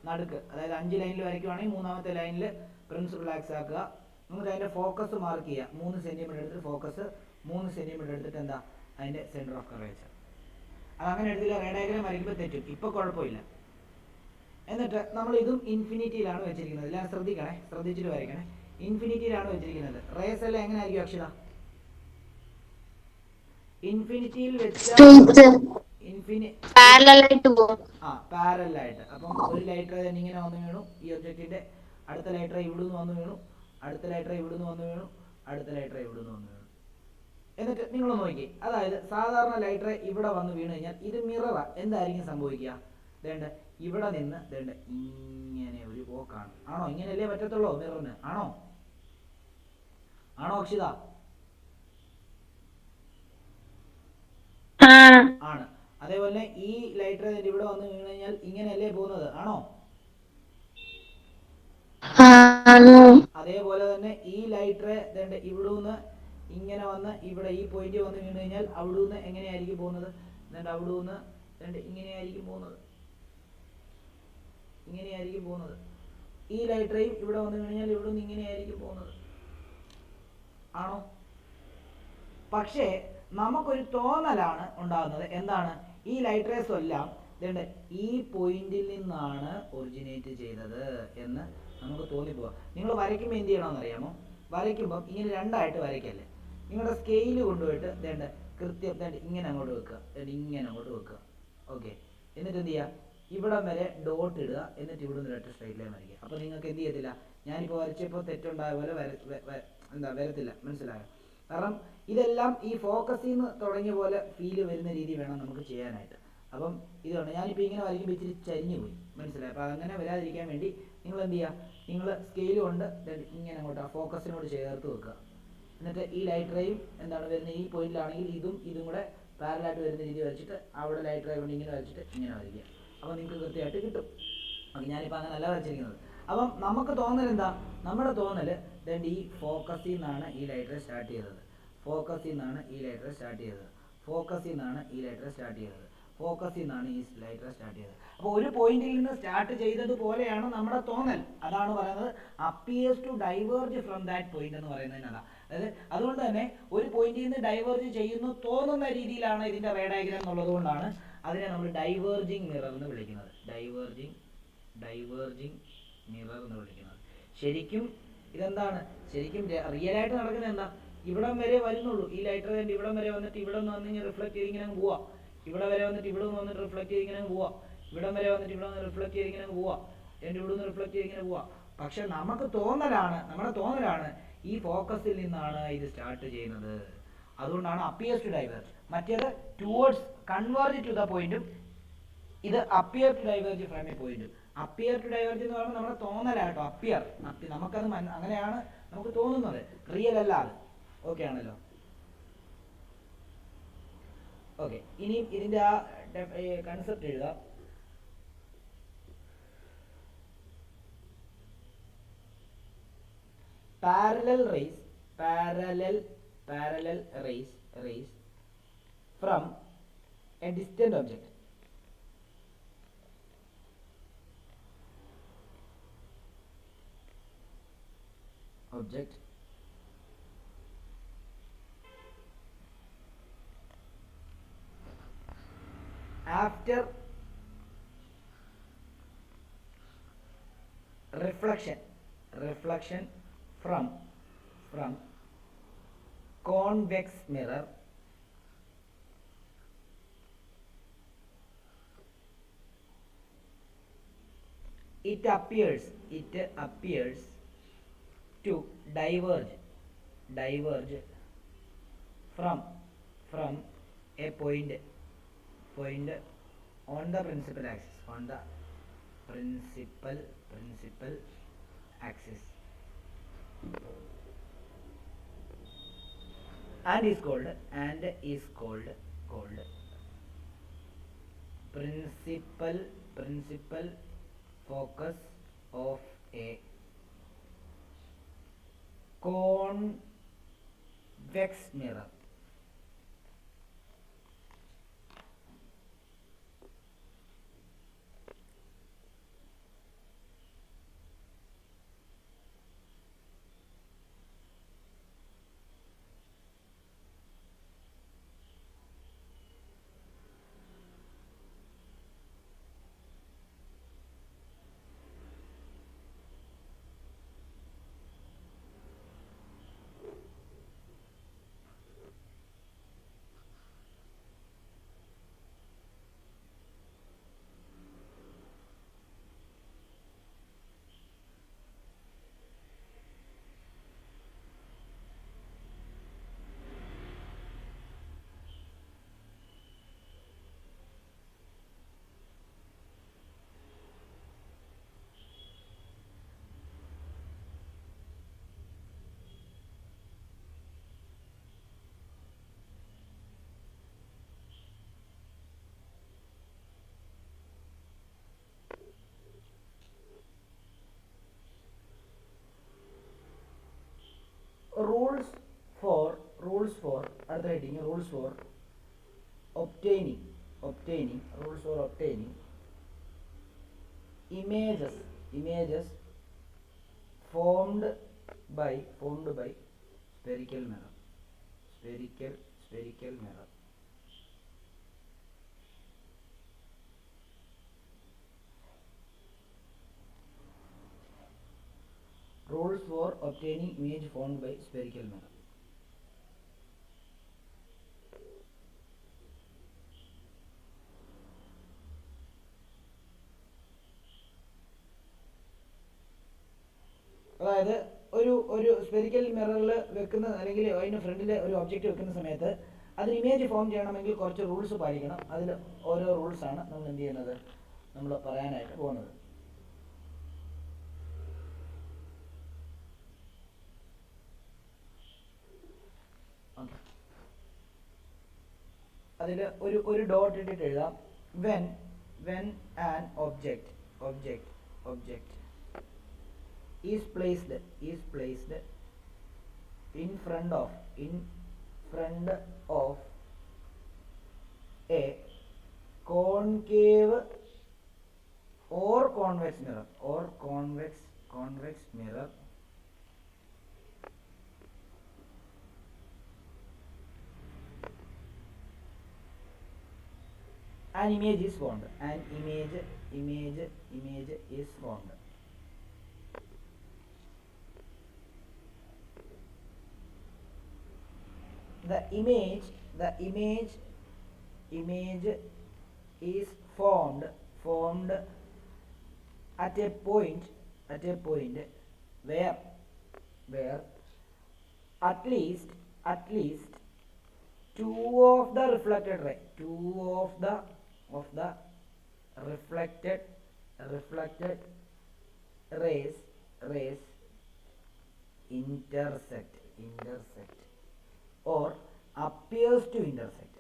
നടുക്ക്, അതായത് 5 ലൈനിൽ വരയ്ക്കുവാണെങ്കിൽ 3ാമത്തെ ലൈനിൽ പ്രിൻസിപ്പൽ ആക്സ് ആക്കുക. നമുക്ക് അതിൻ്റെ ഫോക്കസ് മാർക്ക് ചെയ്യുക. 3 സെൻറ്റിമീറ്റർ എടുത്തിട്ട് ഫോക്കസ്, 3 സെൻറ്റിമീറ്റർ എടുത്തിട്ട് എന്താ അതിൻ്റെ സെൻറ്റർ ഓഫ് കർവേച്ചർ. അതങ്ങനെ എടുത്തില്ല, റേ ഡയഗ്രാം വരയ്ക്കുമ്പോൾ തെറ്റും. ഇപ്പോൾ കുഴപ്പമില്ല. എന്നിട്ട് നമ്മൾ ഇതും ഇൻഫിനിറ്റിയിലാണ് വെച്ചിരിക്കുന്നത്. എല്ലാം ശ്രദ്ധിക്കണേ, ശ്രദ്ധിച്ചിട്ട് വരയ്ക്കണേ. ഇൻഫിനിറ്റിയിലാണ് വെച്ചിരിക്കുന്നത്. റേസ് എല്ലാം എങ്ങനെ ആയിരിക്കും അക്ഷര? ഇൻഫിനിറ്റിയിൽ പാരലായിട്ട്. അപ്പം ഒരു ലൈറ്റർ തന്നെ ഇങ്ങനെ വന്ന് വീണു. ഈ ഒബ്ജക്റ്റിന്റെ അടുത്ത ലൈറ്റർ ഇവിടുന്ന് വന്ന് വീണു, അടുത്ത ലൈറ്റർ ഇവിടുന്ന് വന്ന് വീണു, അടുത്ത ലൈറ്റർ ഇവിടുന്ന് വന്ന് വീണു. എന്നിട്ട് നിങ്ങൾ നോക്കി, അതായത് സാധാരണ ലൈറ്റർ ഇവിടെ വന്ന് വീണ് കഴിഞ്ഞാൽ ഇത് മിററാ. എന്തായിരിക്കും സംഭവിക്കുക? വേണ്ട, ഇവിടെ നിന്ന് വേണ്ട ഇങ്ങനെ ഒരു പോക്കാണ്. ആണോ? ഇങ്ങനെയല്ലേ പറ്റത്തുള്ളൂ മിററിന്? ആണോ? ആണോ അക്ഷിത? ആണ്. അതേപോലെ ഈ ലൈറ്റർ ഇവിടെ വന്ന് വീണ് കഴിഞ്ഞാൽ ഇങ്ങനെയല്ലേ പോകുന്നത്? ആണോ? അതേപോലെ തന്നെ ഈ ലൈറ്റർ ഇവിടുന്ന് ഇങ്ങനെ വന്ന് ഇവിടെ ഈ പോയിന്റ് വന്ന് വീണ് കഴിഞ്ഞാൽ അവിടുന്ന് എങ്ങനെയായിരിക്കും പോകുന്നത്? അവിടുന്ന് ഇങ്ങനെയായിരിക്കും പോകുന്നത്. ഇങ്ങനെയായിരിക്കും പോകുന്നത്. ഈ ലൈറ്ററേയും ഇവിടെ വന്ന് വീണ് കഴിഞ്ഞാൽ ഇവിടുന്ന് ഇങ്ങനെയായിരിക്കും പോകുന്നത്. ആണോ? പക്ഷേ നമുക്കൊരു തോന്നലാണ് ഉണ്ടാകുന്നത്. എന്താണ്? ഈ ലൈറ്റ് റേസ് എല്ലാം ഈ പോയിന്റിൽ നിന്നാണ് ഒറിജിനേറ്റ് ചെയ്തത് എന്ന് നമുക്ക് തോന്നിപ്പോവാം. നിങ്ങൾ വരയ്ക്കുമ്പോൾ എന്ത് ചെയ്യണമെന്ന് അറിയാമോ? വരയ്ക്കുമ്പം ഇങ്ങനെ രണ്ടായിട്ട് വരയ്ക്കല്ലേ. നിങ്ങളുടെ സ്കെയിൽ കൊണ്ടുപോയിട്ട് കൃത്യം ഇങ്ങനെ അങ്ങോട്ട് വെക്കുക, ഇങ്ങനെ അങ്ങോട്ട് വെക്കുക. ഓക്കെ, എന്നിട്ട് എന്ത് ചെയ്യുക? ഇവിടം വരെ ഡോട്ട് ഇടുക. എന്നിട്ട് ഇവിടെ നിന്ന് ഒരൊറ്റ സ്ട്രൈറ്റ് ലൈൻ വരയ്ക്കുക. അപ്പോൾ നിങ്ങൾക്ക് എന്ത് ചെയ്യത്തില്ല, ഞാനിപ്പോൾ വരച്ചപ്പോൾ തെറ്റുണ്ടായ പോലെ വരത്തില്ല. മനസ്സിലായോ? കാരണം ഇതെല്ലാം ഈ ഫോക്കസിൽ നിന്ന് തുടങ്ങിയ പോലെ ഫീല് വരുന്ന രീതി വേണം നമുക്ക് ചെയ്യാനായിട്ട്. അപ്പം ഇതുകൊണ്ട് ഞാനിപ്പോൾ ഇങ്ങനെ വരയ്ക്കുമ്പോൾ ഇച്ചിരി ചരിഞ്ഞു പോയി. മനസ്സിലായി? അപ്പോൾ അങ്ങനെ വരാതിരിക്കാൻ വേണ്ടി നിങ്ങൾ എന്ത് ചെയ്യുക? നിങ്ങൾ സ്കെയിൽ കൊണ്ട് ഇങ്ങനെ അങ്ങോട്ട് ആ ഫോക്കസിനോട് ചേർത്ത് വെക്കുക. എന്നിട്ട് ഈ ലൈറ്ററേയും വരുന്നത് ഈ പോയിന്റിലാണെങ്കിൽ ഇതും കൂടെ പാരലായിട്ട് വരുന്ന രീതി വരച്ചിട്ട് അവിടെ ലൈറ്ററേ കൊണ്ട് ഇങ്ങനെ വരച്ചിട്ട് ഇങ്ങനെ വരയ്ക്കുക. അപ്പോൾ നിങ്ങൾക്ക് കൃത്യമായിട്ട് കിട്ടും. അപ്പം ഞാനിപ്പോൾ അങ്ങനെ അല്ല വരച്ചിരിക്കുന്നത്. അപ്പം നമുക്ക് തോന്നൽ എന്താ? നമ്മുടെ തോന്നൽ ഈ ഫോക്കസിൽ നിന്നാണ് ഈ ലൈറ്റർ സ്റ്റാർട്ട് ചെയ്തത്. ഫോക്കസിൽ നിന്നാണ് ഈ ലൈറ്റർ സ്റ്റാർട്ട് ചെയ്തത്. ഫോക്കസിൽ നിന്നാണ് ഈ ലൈറ്റർ സ്റ്റാർട്ട് ചെയ്തത്. ഫോക്കസിൽ നിന്നാണ് ഈ ലൈറ്റർ സ്റ്റാർട്ട് ചെയ്തത്. അപ്പോൾ ഒരു പോയിന്റിൽ നിന്ന് സ്റ്റാർട്ട് ചെയ്തതുപോലെയാണ് നമ്മുടെ തോന്നൽ. അതാണ് പറയുന്നത് appears to diverge from that point എന്ന് പറയുന്നതിനതാ. അതായത് അതുകൊണ്ട് തന്നെ ഒരു പോയിന്റിൽ നിന്ന് ഡൈവേർജ് ചെയ്യുന്നു തോന്നുന്ന രീതിയിലാണ് ഇതിന്റെ റേ ഡയഗ്രാം എന്നുള്ളത് കൊണ്ടാണ് അതിനെ നമ്മൾ ഡൈവേർജിങ് മിറർ എന്ന് വിളിക്കുന്നത്. ഡൈവേർജിങ് മിറർ എന്ന് വിളിക്കുന്നത്. ശരിക്കും ഇതെന്താണ്? ശരിക്കും റിയലായിട്ട് നടക്കുന്നത് എന്താ? ഇവിടം വരെ വരുന്നുള്ളൂ. ഈ ലൈറ്റർ ഇവിടം വരെ വന്നിട്ട് ഇവിടെ നിന്ന് വന്ന് റിഫ്ലക്ട് ചെയ്ത് ഇങ്ങനെ പോവാ. ഇവിടെ വരെ വന്നിട്ട് ഇവിടെ നിന്ന് വന്നിട്ട് റിഫ്ലക്ട് ചെയ്ത് ഇങ്ങനെ പോവാ. ഇവിടം വരെ വന്നിട്ട് ഇവിടെ നിന്ന് റിഫ്ലക്ട് ചെയ്ത് ഇങ്ങനെ പോവാ. ഇവിടെ നിന്ന് റിഫ്ലക്ട് ചെയ്ത് ഇങ്ങനെ പോവാ. പക്ഷെ നമുക്ക് നമ്മുടെ തോന്നലാണ് ഈ ഫോക്കസിൽ നിന്നാണ് ഇത് സ്റ്റാർട്ട് ചെയ്യുന്നത്. അതുകൊണ്ടാണ് അപ്പിയേഴ്സ് ടു ഡൈവേർജ്. മറ്റേത് ടുവേർഡ്സ് കൺവേർജ് ടു ദ പോയിന്റും, ഇത് appear to diverge from a പോയിന്റും. അപ്പിയർ ടു ഡൈവേർജ് എന്ന് പറയുമ്പോൾ നമ്മുടെ തോന്നലാട്ടോ. നമുക്കത് അങ്ങനെയാണ് നമുക്ക് തോന്നുന്നത്, റിയൽ അല്ല അത്. ഓക്കെ ആണല്ലോ? ഓക്കെ, ഇനിയും ഇതിന്റെ ആ കൺസെപ്റ്റ് എഴുതാം. Parallel rays from a distant object. after reflection from convex mirror, it appears to diverge from a point on the principal axis, and is called principal focus of a convex mirror. rules for അടുത്ത heading rules for obtaining images formed by spherical mirror. Rules for obtaining image formed by spherical mirror. അതായത് ഒരു spherical മിററിൽ വെക്കുന്ന അല്ലെങ്കിൽ അതിന് ഫ്രണ്ടിൽ ഒരു object വെക്കുന്ന സമയത്ത് അതിന് ഇമേജ് ഫോം ചെയ്യണമെങ്കിൽ കുറച്ച് റൂൾസ് പാലിക്കണം. അതിൽ ഓരോ റൂൾസാണ് നമ്മൾ എന്ത് ചെയ്യുന്നത്, നമ്മൾ പറയാനായിട്ട് പോകുന്നത്. അതിൽ ഒരു ഡോട്ട് ഇട്ടിട്ട് എഴുതാം. when an object is placed in front of a concave or convex mirror, an image is formed. Image is formed. The image is formed at a point where at least two of the reflected rays intersect or appears to intersect.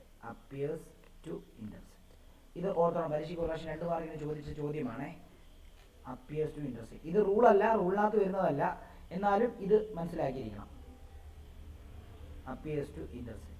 ഇത് ഓർത്തോണം, പരീക്ഷയ്ക്ക് ഒരു പ്രാവശ്യം 2 മാർക്കിന് ചോദിച്ച ചോദ്യമാണ്. appears to intersect. ഇത് റൂളല്ല, റൂളിനകത്ത് വരുന്നതല്ല, എന്നാലും ഇത് മനസ്സിലാക്കിയിരിക്കണം. appears to intersect.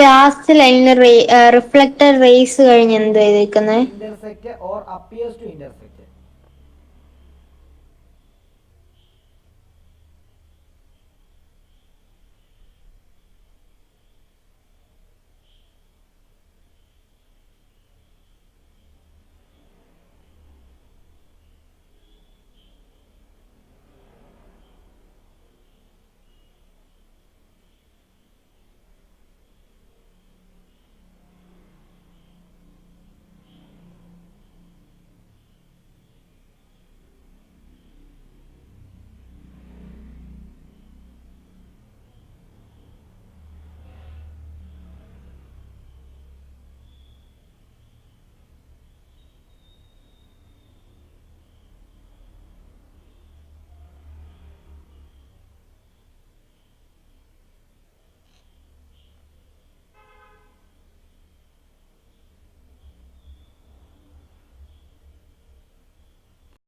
ലാസ്റ്റ് ലൈനിൽ റിഫ്ലക്റ്റഡ് റേസ് കഴിഞ്ഞ് എന്ത് ചെയ്തേക്കുന്നത്? Intersect or appears to intersect.